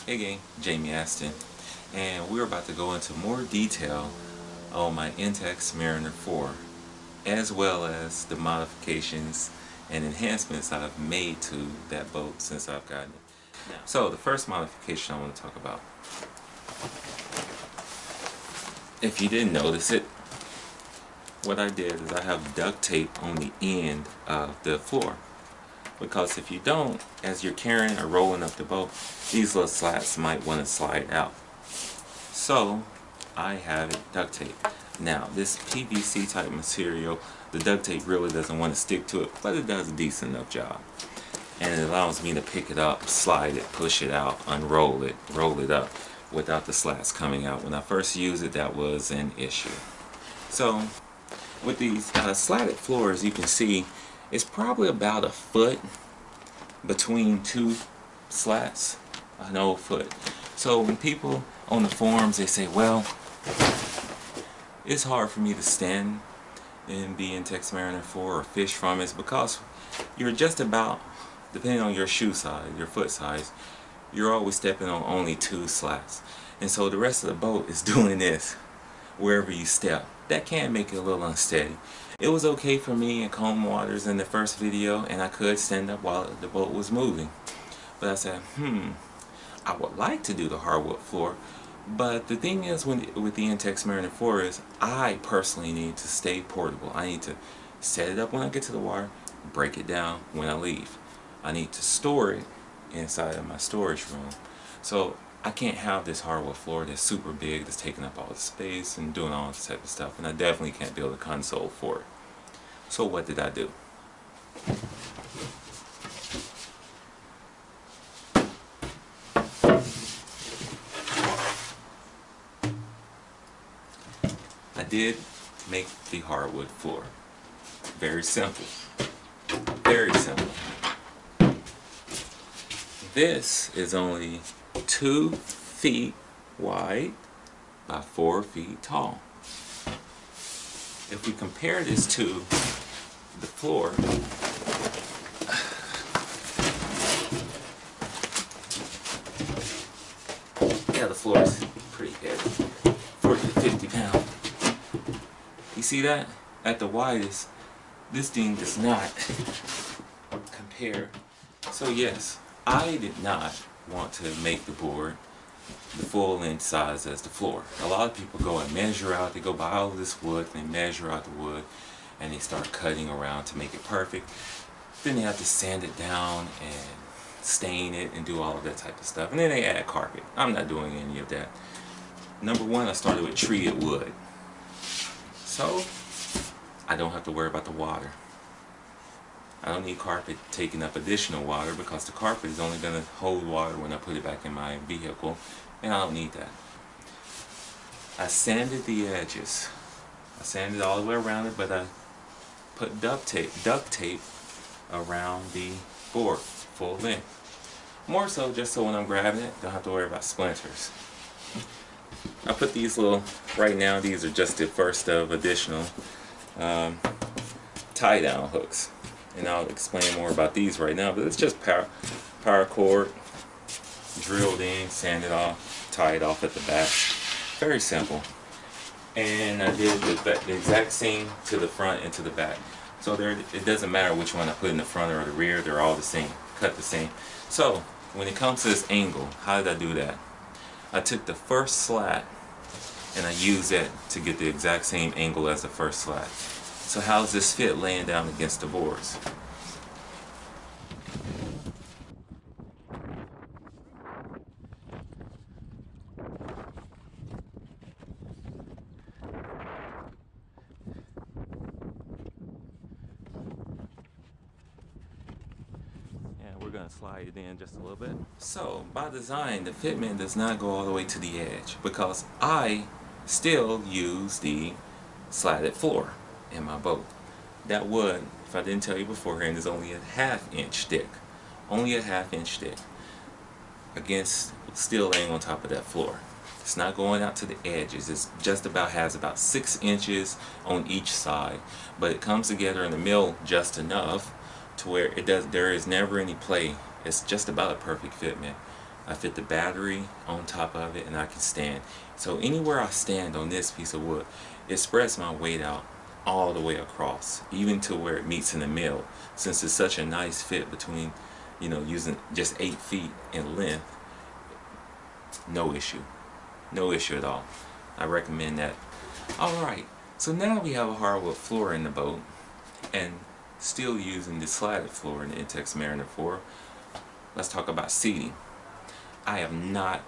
Hey gang, JaimeAstin, and we're about to go into more detail on my Intex Mariner 4, as well as the modifications and enhancements I've made to that boat since I've gotten it. So the first modification I want to talk about, if you didn't notice it, what I did is I have duct tape on the end of the floor. Because if you don't, as you're carrying or rolling up the boat, these little slats might want to slide out. So I have it duct tape. Now this PVC type material, the duct tape really doesn't want to stick to it, but it does a decent enough job. And it allows me to pick it up, slide it, push it out, unroll it, roll it up without the slats coming out. When I first used it, that was an issue. So with these slatted floors, you can see it's probably about a foot between two slats, an whole foot. So when people on the forums, they say, well, it's hard for me to stand in the Intex Mariner 4 or fish from it, it's because you're just about, depending on your shoe size, your foot size, you're always stepping on only two slats. And so the rest of the boat is doing this wherever you step. That can make it a little unsteady. It was okay for me in calm waters in the first video, and I could stand up while the boat was moving. But I said, I would like to do the hardwood floor, but the thing is with the Intex Mariner 4 is I personally need to stay portable. I need to set it up when I get to the water, break it down when I leave. I need to store it inside of my storage room. So I can't have this hardwood floor that's super big, that's taking up all the space and doing all this type of stuff, and I definitely can't build a console for it. So what did I do? I did make the hardwood floor. Very simple. Very simple. This is only 2 feet wide by 4 feet tall. If we compare this to the floor, yeah, the floor is pretty heavy, 40 to 50 pounds. You see that? At the widest, this thing does not compare. So yes, I did not want to make the board the full length size as the floor. A lot of people go and measure out, they go buy all of this wood, they measure out the wood, and they start cutting around to make it perfect. Then they have to sand it down and stain it and do all of that type of stuff. And then they add carpet. I'm not doing any of that. Number one, I started with treated wood. So I don't have to worry about the water. I don't need carpet taking up additional water because the carpet is only going to hold water when I put it back in my vehicle, and I don't need that. I sanded the edges. I sanded all the way around it, but I put duct tape around the board, full length. More so just so when I'm grabbing it, don't have to worry about splinters. I put these little, right now these are just the first of additional tie down hooks. And I'll explain more about these right now, but it's just power cord, drilled in, sanded off, tied off at the back. Very simple. And I did the exact same to the front and to the back. So it doesn't matter which one I put in the front or the rear, they're all the same, cut the same. So when it comes to this angle, how did I do that? I took the first slat and I used it to get the exact same angle as the first slat. So how does this fit laying down against the boards? And we're going to slide it in just a little bit. So by design, the fitment does not go all the way to the edge because I still use the slatted floor in my boat. That wood, if I didn't tell you beforehand, is only a 1/2 inch thick. Only a 1/2 inch thick against steel laying on top of that floor. It's not going out to the edges. It's just about has about 6 inches on each side, but it comes together in the middle just enough to where there is never any play. It's just about a perfect fitment. I fit the battery on top of it, and I can stand. So anywhere I stand on this piece of wood, it spreads my weight out all the way across, even to where it meets in the middle. Since it's such a nice fit between, you know, using just 8 feet in length, no issue. No issue at all. I recommend that. Alright, so now we have a hardwood floor in the boat, and still using the slatted floor in the Intex Mariner 4. Let's talk about seating. I have not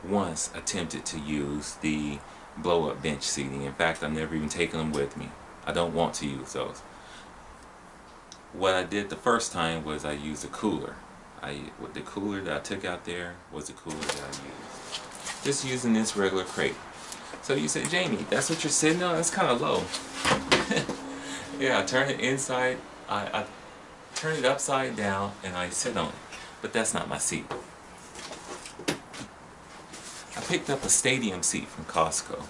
once attempted to use the blow-up bench seating. In fact, I've never even taken them with me. I don't want to use those. What I did the first time was I used a cooler. The cooler that I took out there was the cooler that I used. Just using this regular crate. So you say, Jamie, that's what you're sitting on? That's kind of low. Yeah, I turn it inside, I turn it upside down, and I sit on it. But that's not my seat. I picked up a stadium seat from Costco.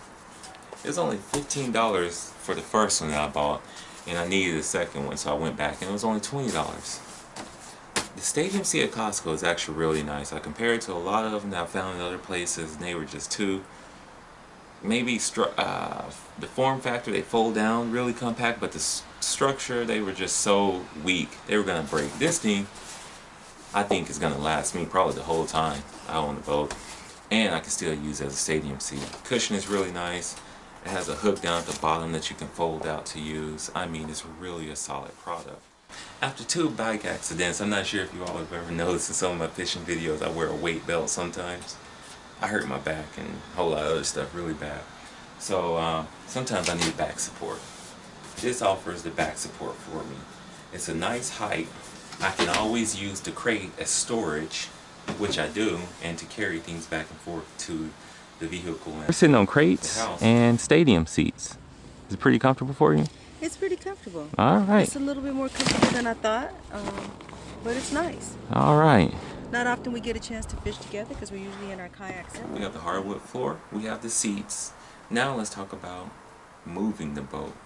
It was only $15 for the first one that I bought, and I needed a second one, so I went back, and it was only $20. The stadium seat at Costco is actually really nice. I compared it to a lot of them that I found in other places, and they were just too, maybe the form factor, they fold down really compact, but the structure, they were just so weak, they were going to break. This thing, I think, is going to last me probably the whole time I own the boat, and I can still use it as a stadium seat. Cushion is really nice. It has a hook down at the bottom that you can fold out to use. I mean, it's really a solid product. After 2 bike accidents, I'm not sure if you all have ever noticed in some of my fishing videos, I wear a weight belt sometimes. I hurt my back and a whole lot of other stuff really bad. So sometimes I need back support. This offers the back support for me. It's a nice height. I can always use the crate as storage, which I do, and to carry things back and forth to the vehicle. We're sitting on crates and stadium seats. Is it pretty comfortable for you? It's pretty comfortable. All right. It's a little bit more comfortable than I thought, but it's nice. All right. Not often we get a chance to fish together because we're usually in our kayaks. We have the hardwood floor. We have the seats. Now let's talk about moving the boat.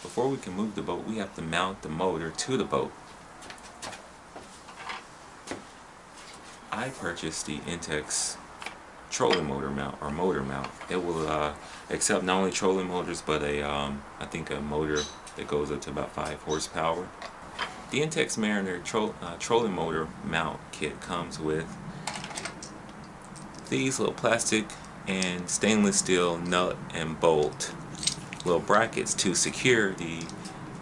Before we can move the boat, we have to mount the motor to the boat. I purchased the Intex trolling motor mount, or motor mount. It will accept not only trolling motors, but I think a motor that goes up to about 5 horsepower. The Intex Mariner trolling motor mount kit comes with these little plastic and stainless steel nut and bolt little brackets to secure the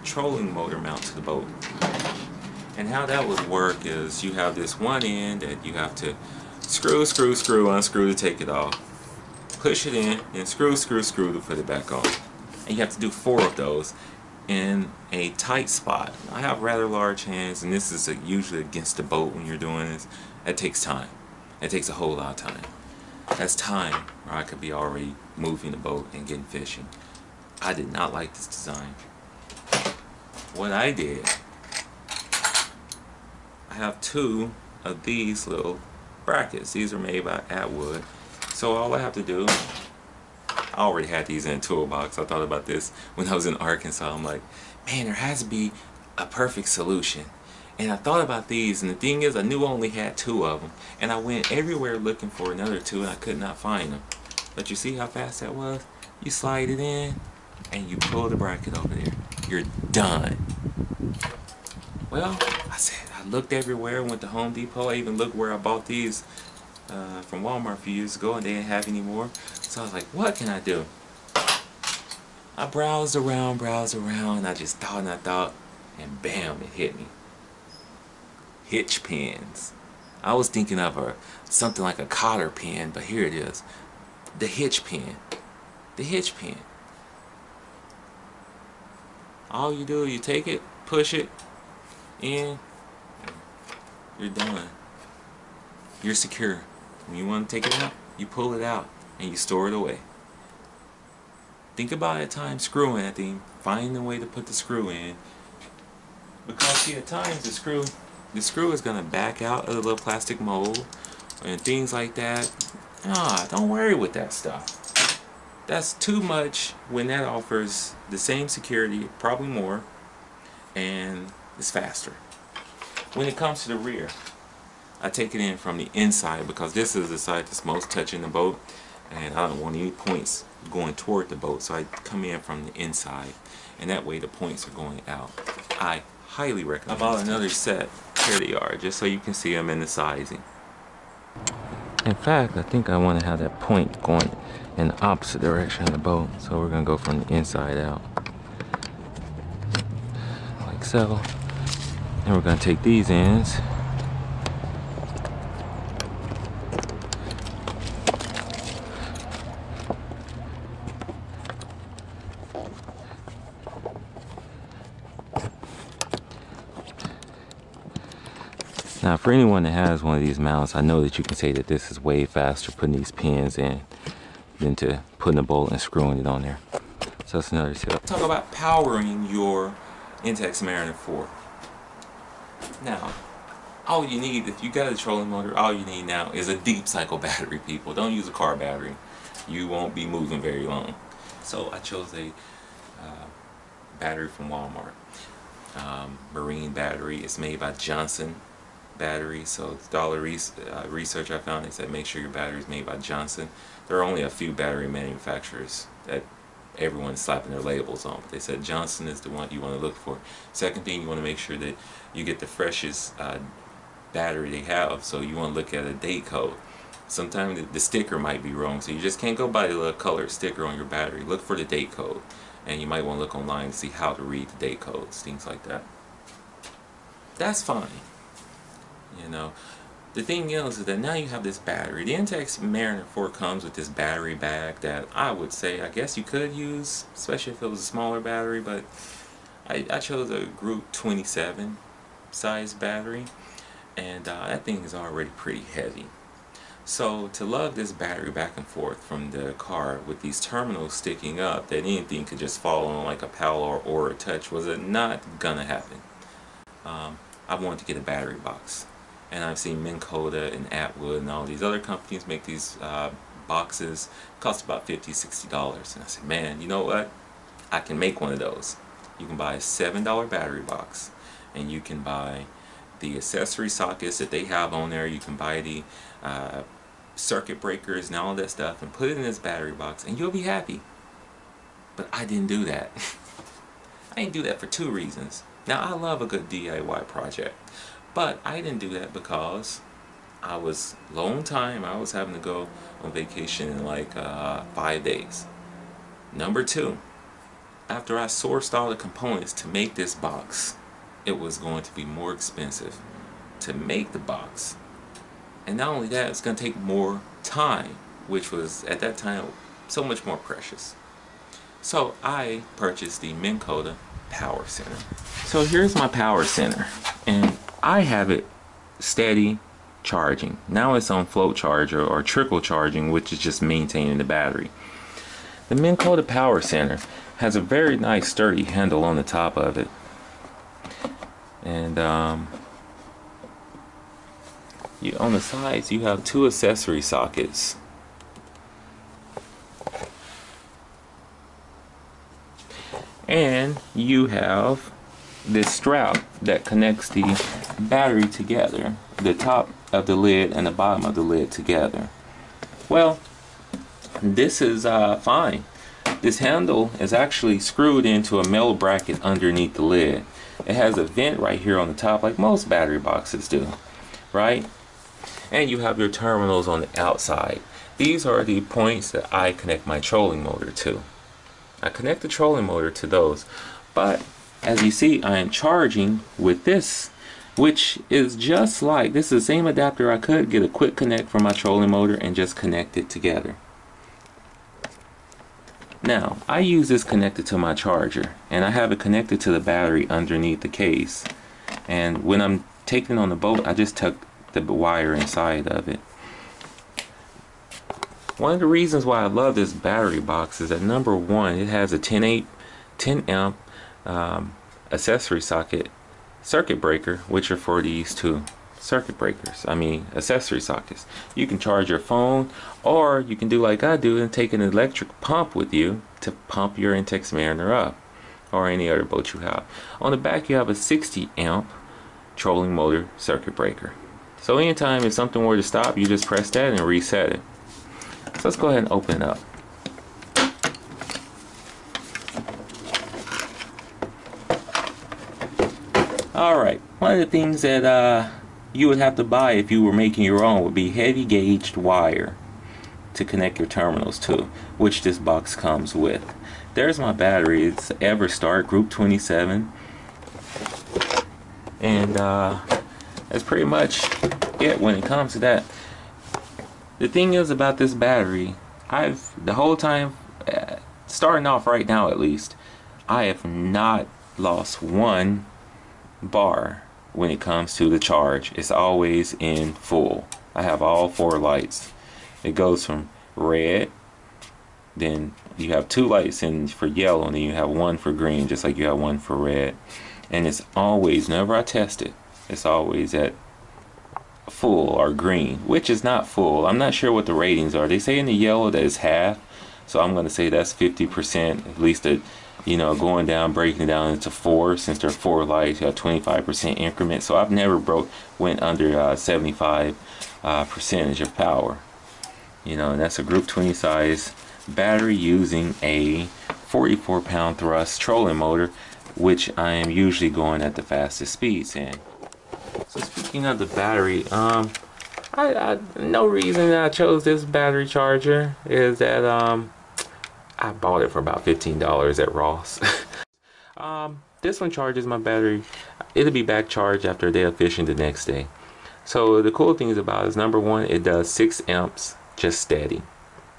trolling motor mount to the boat. And how that would work is you have this one end that you have to screw, unscrew to take it off, push it in, and screw to put it back on. And you have to do 4 of those in a tight spot. I have rather large hands, and this is usually against the boat when you're doing this. It takes time. It takes a whole lot of time. That's time where I could be already moving the boat and getting fishing. I did not like this design. What I did, I have 2 of these little brackets. These are made by Hardwood. So all I have to do, I already had these in a toolbox. I thought about this when I was in Arkansas. I'm like, man, there has to be a perfect solution. And I thought about these, and the thing is, I knew I only had 2 of them. And I went everywhere looking for another 2, and I could not find them. But you see how fast that was? You slide it in, and you pull the bracket over there. You're done. Well, I looked everywhere, went to Home Depot. I even looked where I bought these from Walmart a few years ago, and they didn't have any more. So I was like, what can I do? I browsed around, and I just thought and I thought, and bam, it hit me. Hitch pins. I was thinking of something like a cotter pin, but here it is. The hitch pin. The hitch pin. All you do is you take it, push it in, you're done. You're secure. When you want to take it out, you pull it out and you store it away. Think about at times screwing that thing. Find a way to put the screw in. Because see, at times the screw is going to back out of the little plastic mold and things like that. Nah, don't worry with that stuff. That's too much when that offers the same security, probably more, and it's faster. When it comes to the rear, I take it in from the inside because this is the side that's most touching the boat, and I don't want any points going toward the boat, so I come in from the inside, and that way the points are going out. I highly recommend. I bought another set. Here they are, just so you can see them in the sizing. In fact, I think I want to have that point going in the opposite direction of the boat, so we're going to go from the inside out, like so. And we're going to take these ends now. For anyone that has one of these mounts, I know that you can say that this is way faster putting these pins in than to putting a bolt and screwing it on there. So that's another tip. Talk about powering your Intex Mariner 4. Now, all you need, if you got a trolling motor, all you need now is a deep cycle battery, people. Don't use a car battery. You won't be moving very long. So I chose a battery from Walmart. Marine battery. It's made by Johnson battery. So it's all the research I found, they said make sure your battery is made by Johnson. There are only a few battery manufacturers that everyone's slapping their labels on, but they said Johnson is the one you want to look for. Second thing, you want to make sure that you get the freshest battery they have, so you want to look at a date code. Sometimes the sticker might be wrong, so you just can't go by the little colored sticker on your battery. Look for the date code, and you might want to look online to see how to read the date codes, things like that. That's fine. You know, the thing is that now you have this battery. The Intex Mariner 4 comes with this battery bag that I would say, I guess you could use, especially if it was a smaller battery, but I chose a Group 27 size battery, and that thing is already pretty heavy. So to lug this battery back and forth from the car with these terminals sticking up that anything could just fall on like a Powell or a Touch was not gonna happen. I wanted to get a battery box. And I've seen Minn Kota and Atwood and all these other companies make these boxes. Cost about $50, $60. And I said, man, you know what? I can make one of those. You can buy a $7 battery box, and you can buy the accessory sockets that they have on there. You can buy the circuit breakers and all that stuff and put it in this battery box, and you'll be happy. But I didn't do that. I didn't do that for two reasons. Now, I love a good DIY project. But I didn't do that because I was low on time. I was having to go on vacation in like 5 days. Number two, after I sourced all the components to make this box, it was going to be more expensive to make the box. And not only that, it's going to take more time, which was at that time so much more precious. So I purchased the Minn Kota Power Center. So here's my Power Center, and I have it steady charging. Now it's on float charger or trickle charging, which is just maintaining the battery. The Minn Kota Power Center has a very nice sturdy handle on the top of it, and on the sides you have two accessory sockets. And you have this strap that connects the battery together, the top of the lid and the bottom of the lid together. Well, this is fine. This handle is actually screwed into a metal bracket underneath the lid. It has a vent right here on the top, like most battery boxes do, right? And you have your terminals on the outside. These are the points that I connect my trolling motor to. I connect the trolling motor to those, but as you see, I am charging with this, which is just like, this is the same adapter. I could get a quick connect from my trolling motor and just connect it together. Now, I use this connected to my charger, and I have it connected to the battery underneath the case. And when I'm taking it on the boat, I just tuck the wire inside of it. One of the reasons why I love this battery box is that, number one, it has a 10 amp accessory socket circuit breaker, which are for these two circuit breakers, accessory sockets. You can charge your phone, or you can do like I do and take an electric pump with you to pump your Intex Mariner up, or any other boat you have. On the back you have a 60 amp trolling motor circuit breaker. So anytime if something were to stop, you just press that and reset it. So let's go ahead and open it up. Alright, one of the things that you would have to buy if you were making your own would be heavy gauged wire to connect your terminals to, which this box comes with. There's my battery. It's Everstart Group 27, and that's pretty much it when it comes to that. The thing is about this battery, the whole time, starting off right now at least, I have not lost one bar when it comes to the charge. It's always in full. I have all 4 lights. It goes from red, then you have 2 lights in for yellow, and then you have 1 for green, just like you have 1 for red. And it's always, whenever I test it, it's always at full or green, which is not full. I'm not sure what the ratings are. They say in the yellow that it's half, so I'm going to say that's 50%, at least going down, breaking it down into 4, since there are 4 lights. You have 25% increment, so I've never went under 75 percentage of power. And that's a Group 20 size battery using a 44 pound thrust trolling motor, which I am usually going at the fastest speeds in. So speaking of the battery, no reason that I chose this battery charger is that I bought it for about $15 at Ross. This one charges my battery. It'll be back charged after a day of fishing the next day. So the cool thing about it is, number one, it does 6 amps just steady.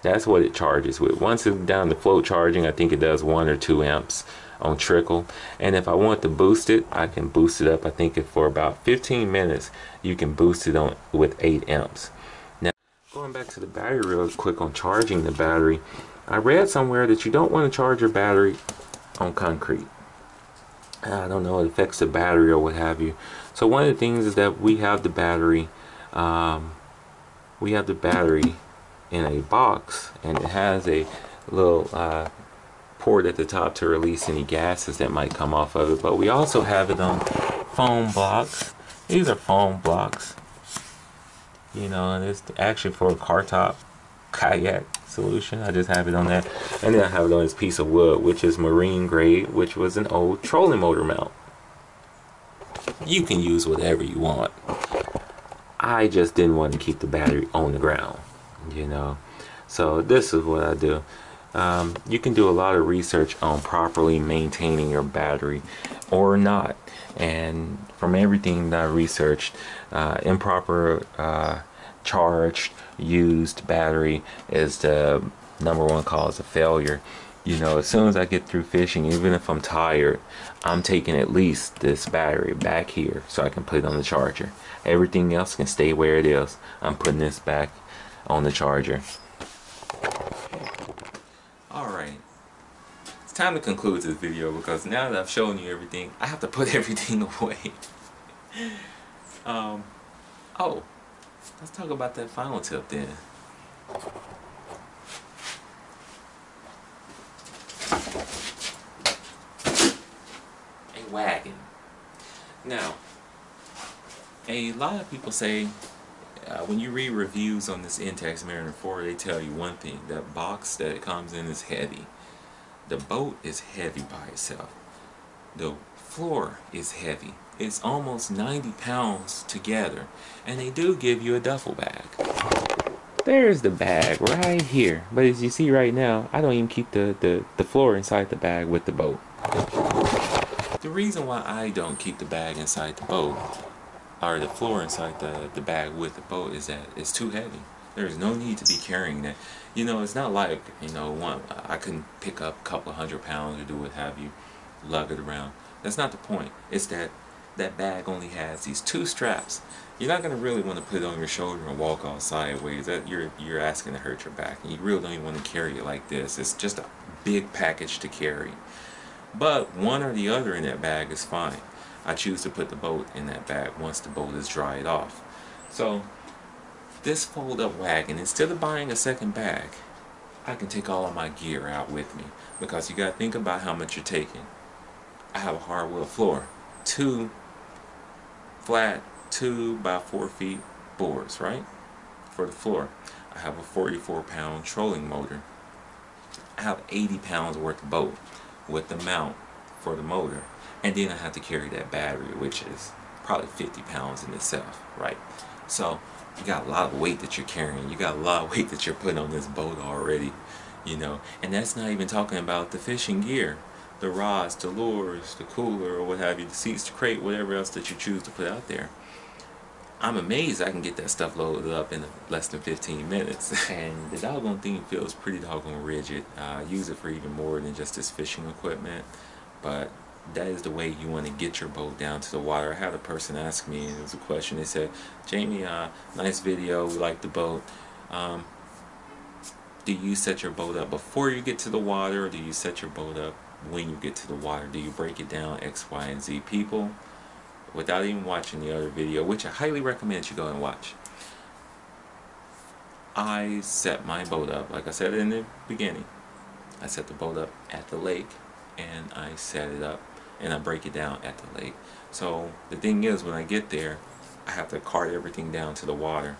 That's what it charges with. Once it's down to float charging, I think it does 1 or 2 amps on trickle. And if I want to boost it, I can boost it up. I think for about 15 minutes you can boost it on with 8 amps. Now, going back to the battery real quick on charging the battery, I read somewhere that you don't want to charge your battery on concrete. I don't know, it affects the battery or what have you. So one of the things is that we have the battery in a box, and it has a little port at the top to release any gases that might come off of it. But we also have it on foam blocks. These are foam blocks, and it's actually for a car top kayak solution. I just have it on that, and then I have it on this piece of wood, which is marine grade, which was an old trolling motor mount. You can use whatever you want. I just didn't want to keep the battery on the ground, so this is what I do. You can do a lot of research on properly maintaining your battery or not, and from everything that I researched, improper charged used battery is the #1 cause of failure. As soon as I get through fishing, even if I'm tired, I'm taking at least this battery back here so I can put it on the charger. Everything else can stay where it is. I'm putting this back on the charger. Alright, it's time to conclude this video, because now that I've shown you everything, I have to put everything away. Oh, let's talk about that final tip then. A wagon. Now, a lot of people say, when you read reviews on this Intex Mariner 4, they tell you one thing: that box that it comes in is heavy. The boat is heavy by itself. The floor is heavy. It's almost 90 pounds together, and they do give you a duffel bag. There's the bag right here, but as you see right now, I don't even keep the floor inside the bag with the boat. The reason why I don't keep the bag inside the boat, or the floor inside the bag with the boat, is that it's too heavy. There's no need to be carrying that. It's not like, I can pick up a couple of 100 pounds or do what have you, lug it around. That's not the point. It's that bag only has these 2 straps. You're not going to really want to put it on your shoulder and walk all sideways. You're asking to hurt your back, and you really don't even want to carry it like this. It's just a big package to carry. But one or the other in that bag is fine. I choose to put the boat in that bag once the boat is dried off. So this fold-up wagon, instead of buying a second bag, I can take all of my gear out with me, because you got to think about how much you're taking. I have a hardwood floor, 2 flat 2 by 4 feet boards, right, for the floor. I have a 44-pound trolling motor. I have 80 pounds worth of boat with the mount for the motor, and then I have to carry that battery, which is probably 50 pounds in itself, right? So you got a lot of weight that you're carrying. You got a lot of weight that you're putting on this boat already, you know. And that's not even talking about the fishing gear, the rods, the lures, the cooler, or what have you, the seats, the crate, whatever else that you choose to put out there. I'm amazed I can get that stuff loaded up in less than 15 minutes. And the doggone thing feels pretty doggone rigid. I use it for even more than just this fishing equipment. But that is the way you want to get your boat down to the water. I had a person ask me, and it was a question. They said, Jamie, nice video, we like the boat. Do you set your boat up before you get to the water, or do you set your boat up when you get to the water? Do you break it down X, Y, and Z? People, without even watching the other video, which I highly recommend you go and watch, I set my boat up, like I said in the beginning, I set the boat up at the lake, and I set it up and I break it down at the lake. So the thing is, when I get there, I have to cart everything down to the water,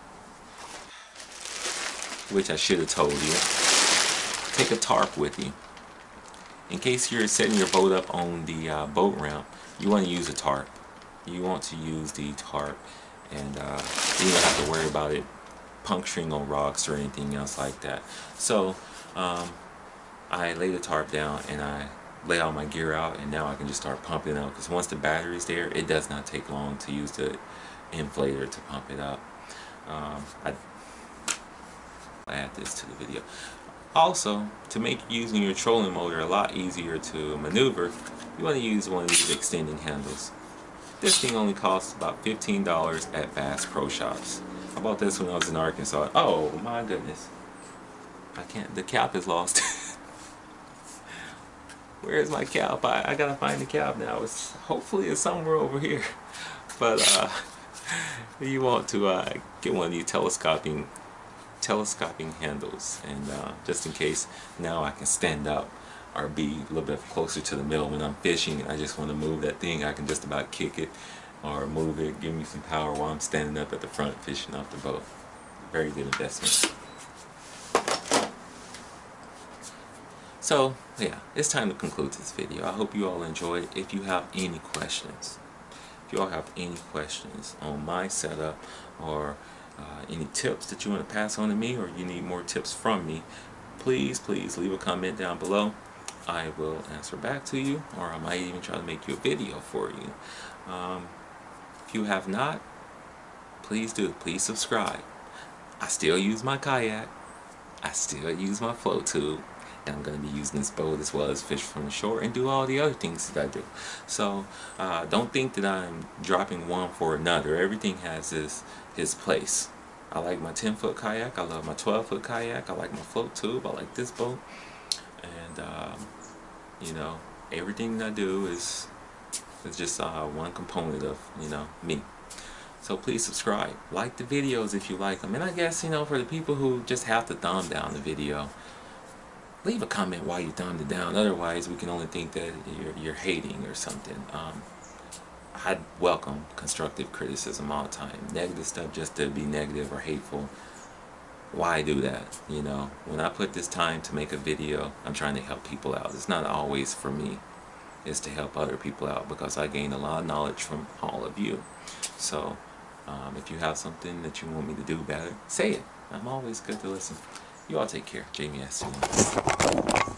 which I should have told you. Take a tarp with you. In case you're setting your boat up on the boat ramp, you want to use a tarp. You want to use the tarp, and you don't have to worry about it puncturing on rocks or anything else like that. So I lay the tarp down and I lay all my gear out, and now I can just start pumping it up, because once the battery's there, it does not take long to use the inflator to pump it up. I add this to the video. Also, to make using your trolling motor a lot easier to maneuver, you want to use one of these extending handles. This thing only costs about $15 at Bass Pro Shops. I bought this when I was in Arkansas. Oh my goodness. I can't, the cap is lost. Where's my cap? I gotta find the cap now. Hopefully it's somewhere over here. But you want to get one of these telescoping handles, and just in case, now I can stand up or be a little bit closer to the middle when I'm fishing and I just want to move that thing. I can just about kick it or move it, give me some power while I'm standing up at the front fishing off the boat. Very good investment. So yeah, it's time to conclude this video. I hope you all enjoyed. If you have any questions, on my setup, or any tips that you want to pass on to me, or you need more tips from me, please leave a comment down below. I will answer back to you, or I might even try to make you a video for you. If you have not, please subscribe. I still use my kayak, I still use my float tube, and I'm going to be using this boat as well as fish from the shore and do all the other things that I do. So don't think that I'm dropping one for another. Everything has his place. I like my 10-foot kayak, I love my 12-foot kayak, I like my float tube, I like this boat, and you know, everything that I do is just one component of, you know, me. So please subscribe, like the videos if you like them, and I guess, you know, for the people who just have to thumb down the video, leave a comment why you thumbed it down. Otherwise, we can only think that you're hating or something. I'd welcome constructive criticism all the time. Negative stuff just to be negative or hateful, why do that? You know, when I put this time to make a video, I'm trying to help people out. It's not always for me. It's to help other people out, because I gain a lot of knowledge from all of you. So if you have something that you want me to do better, say it. I'm always good to listen. You all take care. JaimeAstin.